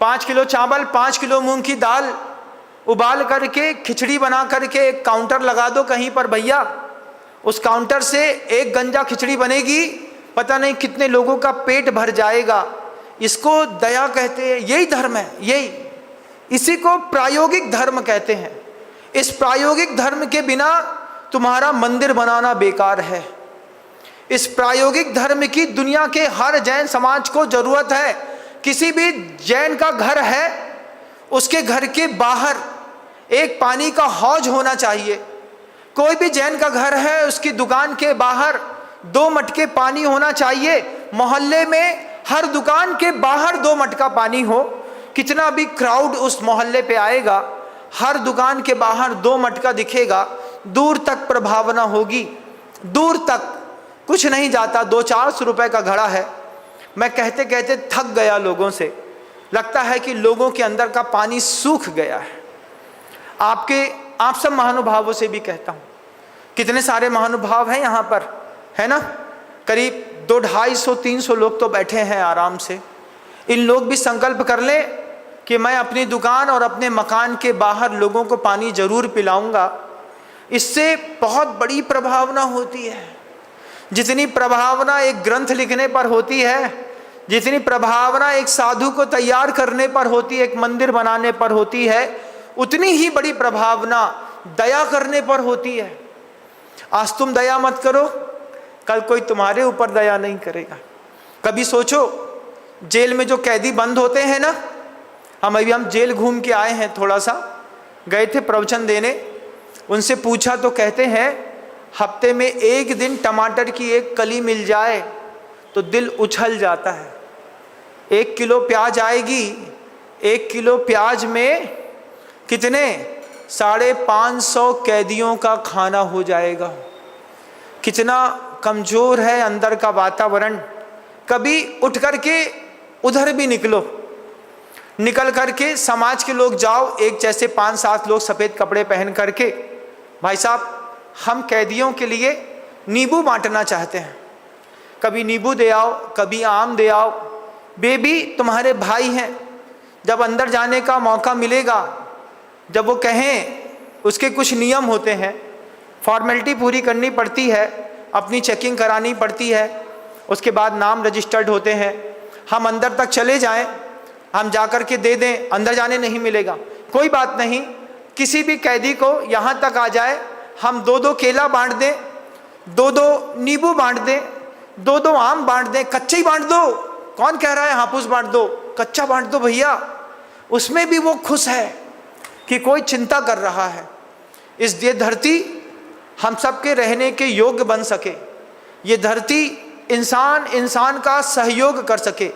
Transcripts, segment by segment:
5 kilo चावल, 5 kilo मूंग की दाल उबाल करके खिचड़ी बना करके एक काउंटर लगा दो कहीं पर भैया, उस काउंटर से एक गंजा खिचड़ी बनेगी, पता नहीं कितने लोगों का पेट भर जाएगा। इसको दया कहते हैं, यही धर्म है, यही, इसी को प्रायोगिक धर्म कहते हैं। इस प्रायोगिक धर्म के बिना तुम्हारा मंदिर बनाना बेकार है। इस प्रायोगिक धर्म की दुनिया के हर जैन समाज को जरूरत है। किसी भी जैन का घर है, उसके घर के बाहर एक पानी का हौज होना चाहिए। कोई भी जैन का घर है, उसकी दुकान के बाहर 2 मटके पानी होना चाहिए। मोहल्ले में हर दुकान के बाहर 2 मटका पानी हो। कितना भी क्राउड उस मोहल्ले पे आएगा, हर दुकान के बाहर 2 मटका दिखेगा, दूर तक प्रभावना होगी, दूर तक कुछ नहीं जाता। 200-400 रुपए का घड़ा है। मैं कहते कहते थक गया लोगों से, लगता है कि लोगों के अंदर का पानी सूख गया है। आप सब महानुभावों से भी कहता हूँ, कितने सारे महानुभाव हैं यहाँ पर, है ना, करीब 200-250-300 लोग तो बैठे हैं आराम से। इन लोग भी संकल्प कर लें कि मैं अपनी दुकान और अपने मकान के बाहर लोगों को पानी जरूर पिलाऊंगा। इससे बहुत बड़ी प्रभावना होती है। जितनी प्रभावना एक ग्रंथ लिखने पर होती है, जितनी प्रभावना एक साधु को तैयार करने पर होती है, एक मंदिर बनाने पर होती है, उतनी ही बड़ी प्रभावना दया करने पर होती है। आज तुम दया मत करो, कल कोई तुम्हारे ऊपर दया नहीं करेगा। कभी सोचो, जेल में जो कैदी बंद होते हैं ना, हम जेल घूम के आए हैं, थोड़ा सा गए थे प्रवचन देने, उनसे पूछा तो कहते हैं हफ्ते में 1 दिन टमाटर की एक कली मिल जाए तो दिल उछल जाता है। 1 किलो प्याज आएगी, 1 किलो प्याज में कितने 550 कैदियों का खाना हो जाएगा। कितना कमजोर है अंदर का वातावरण। कभी उठ करके उधर भी निकलो, निकल करके समाज के लोग जाओ, एक जैसे 5-7 लोग सफ़ेद कपड़े पहन करके, भाई साहब हम कैदियों के लिए नींबू बांटना चाहते हैं, कभी नींबू दे आओ, कभी आम दे आओ। बेबी तुम्हारे भाई हैं, जब अंदर जाने का मौका मिलेगा, जब वो कहें, उसके कुछ नियम होते हैं, फॉर्मेलिटी पूरी करनी पड़ती है, अपनी चेकिंग करानी पड़ती है, उसके बाद नाम रजिस्टर्ड होते हैं। हम अंदर तक चले जाएं, हम जाकर के दे दें, अंदर जाने नहीं मिलेगा, कोई बात नहीं। किसी भी कैदी को यहाँ तक आ जाए, हम 2-2 केला बांट दें, 2-2 नींबू बांट दें, 2-2 आम बांट दें, कच्चे ही बांट दो। कौन कह रहा है हापुस बांट दो, कच्चा बांट दो भैया। उसमें भी वो खुश है कि कोई चिंता कर रहा है। ये धरती हम सबके रहने के योग्य बन सके, ये धरती इंसान का सहयोग कर सके।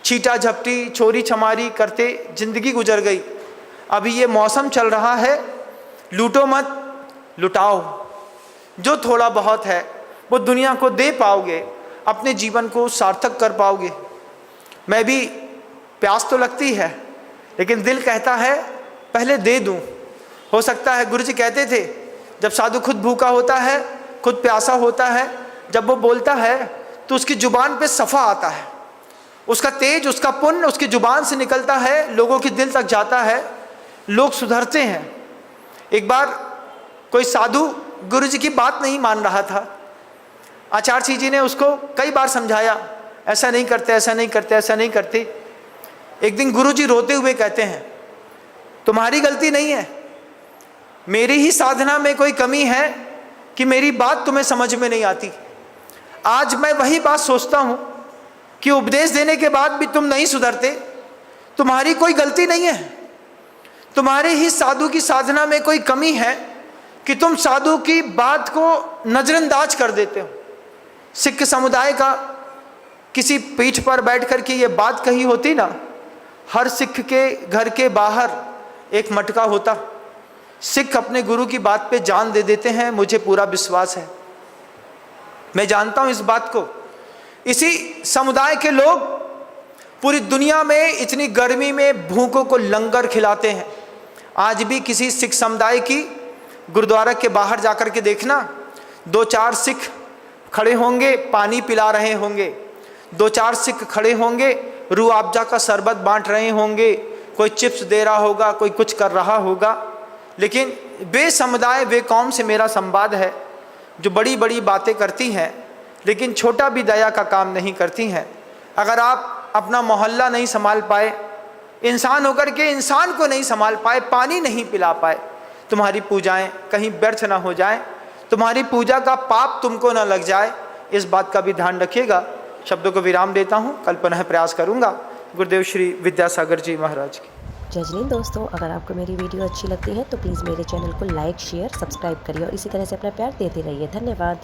छीटा झपटी चोरी छमारी करते जिंदगी गुजर गई। अभी ये मौसम चल रहा है, लूटो मत, लुटाओ। जो थोड़ा बहुत है वो दुनिया को दे पाओगे, अपने जीवन को सार्थक कर पाओगे। मैं भी, प्यास तो लगती है, लेकिन दिल कहता है पहले दे दूं। हो सकता है, गुरु जी कहते थे, जब साधु खुद भूखा होता है, खुद प्यासा होता है, जब वो बोलता है तो उसकी जुबान पे सफ़ा आता है, उसका तेज, उसका पुण्य उसकी जुबान से निकलता है, लोगों के दिल तक जाता है, लोग सुधरते हैं। एक बार कोई साधु गुरु जी की बात नहीं मान रहा था। आचार्य जी ने उसको कई बार समझाया, ऐसा नहीं करते, ऐसा नहीं करते, ऐसा नहीं करते। एक दिन गुरु जी रोते हुए कहते हैं, तुम्हारी गलती नहीं है, मेरी ही साधना में कोई कमी है कि मेरी बात तुम्हें समझ में नहीं आती। आज मैं वही बात सोचता हूँ कि उपदेश देने के बाद भी तुम नहीं सुधरते। तुम्हारी कोई गलती नहीं है, तुम्हारे ही साधु की साधना में कोई कमी है कि तुम साधु की बात को नज़रअंदाज कर देते हो। सिख समुदाय का किसी पीठ पर बैठ कर के ये बात कही होती ना, हर सिख के घर के बाहर एक मटका होता। सिख अपने गुरु की बात पे जान दे देते हैं, मुझे पूरा विश्वास है, मैं जानता हूं इस बात को। इसी समुदाय के लोग पूरी दुनिया में इतनी गर्मी में भूखों को लंगर खिलाते हैं। आज भी किसी सिख समुदाय की गुरुद्वारा के बाहर जाकर के देखना, 2-4 सिख खड़े होंगे, पानी पिला रहे होंगे, 2-4 सिख खड़े होंगे, रूह अफ़ज़ा का शरबत बांट रहे होंगे, कोई चिप्स दे रहा होगा, कोई कुछ कर रहा होगा। लेकिन वे समुदाय, वे कौम से मेरा संवाद है जो बड़ी बड़ी बातें करती हैं लेकिन छोटा भी दया का काम नहीं करती हैं। अगर आप अपना मोहल्ला नहीं संभाल पाए, इंसान होकर के इंसान को नहीं संभाल पाए, पानी नहीं पिला पाए, तुम्हारी पूजाएं कहीं व्यर्थ ना हो जाएं, तुम्हारी पूजा का पाप तुमको ना लग जाए, इस बात का भी ध्यान रखिएगा। शब्दों को विराम देता हूँ, कल पुनः प्रयास करूँगा। गुरुदेव श्री विद्यासागर जी महाराज की जय हिंद। दोस्तों, अगर आपको मेरी वीडियो अच्छी लगती है तो प्लीज़ मेरे चैनल को लाइक, शेयर, सब्सक्राइब करिए और इसी तरह से अपना प्यार देते रहिए। धन्यवाद।